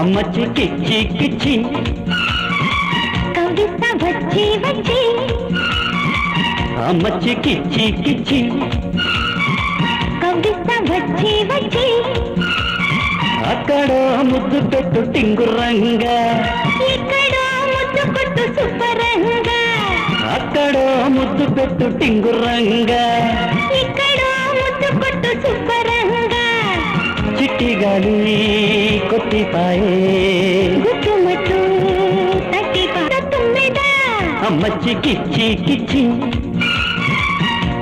అమ్మచ్చి కిచ్చి కిచ్చి కవిత వచ్చి వచ్చి అమ్మచ్చి కిచ్చి కిచ్చి కవిత వచ్చి వచ్చి అక్కడ ముద్దు పెట్టు టింగురంగా ఇక్కడో ముద్దు కొట్టు సుబ్బరంగా అక్కడ ముద్దు పెట్టు టింగురంగా ఇక్కడో ముద్దు కొట్టు సుబ్బరంగా చిట్టి గాలి కొట్టిపాయే గుట్టుమట్టు తట్టి తుమ్మెద అమ్మచ్చి కిచ్చి కిచ్చి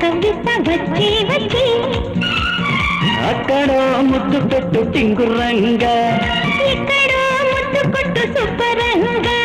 కవిత వచ్చి వచ్చి అక్కడ ముద్దు పెట్టు టింగురంగా ఇక్కడో ముద్దు కొట్టు సుబ్బరంగా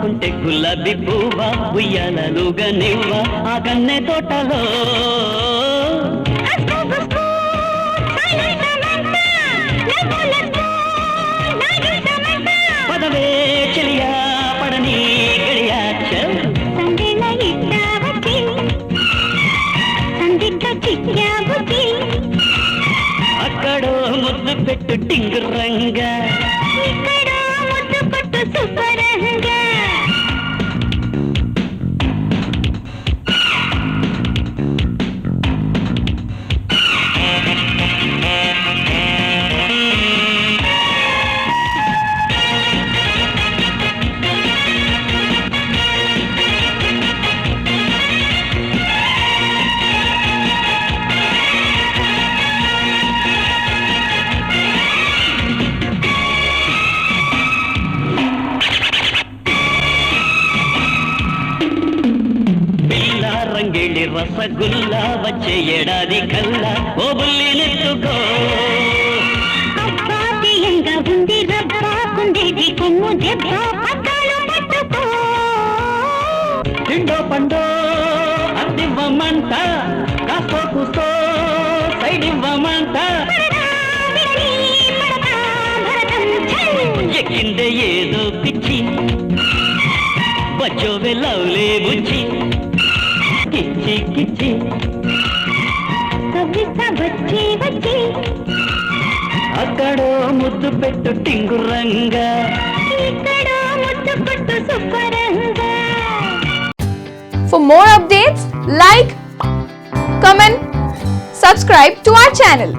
కుంటే గులాబీ పువ్వా ఉయ్యాలలుగా నివ్వ ఆ కన్నె తోటలో పదవే చెలియా పడని గడియా అక్కడో ముద్దు పెట్టు టింగురంగా రంగేళి రసగుల్లా వచ్చే ఏడాది కల్లా ఓ బుల్లి నెత్తుకో అబ్బాయంగా ఉంది రబ్బాకుండేది కొమ్ము దెబ్బ పక్కలు పట్టుకో తిండో పండో అద్దివ్వమంట కాస్తో కూస్తో సైడ్ ఇవ్వమంట ఎక్కిందే ఏదో పిచ్చి బచ్చో వెళ్ళవులే బుచ్చి కిచ్చి కిచ్చి కవిత వచ్చి వచ్చి అక్కడో ముద్దు పెట్టు టింగురంగా ఇక్కడో ముద్దు కొట్టు సుబ్బరంగా. For more updates, like, comment, subscribe to our channel.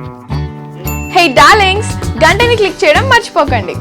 Hey darlings, గంటని click చేయడం మర్చిపోకండి.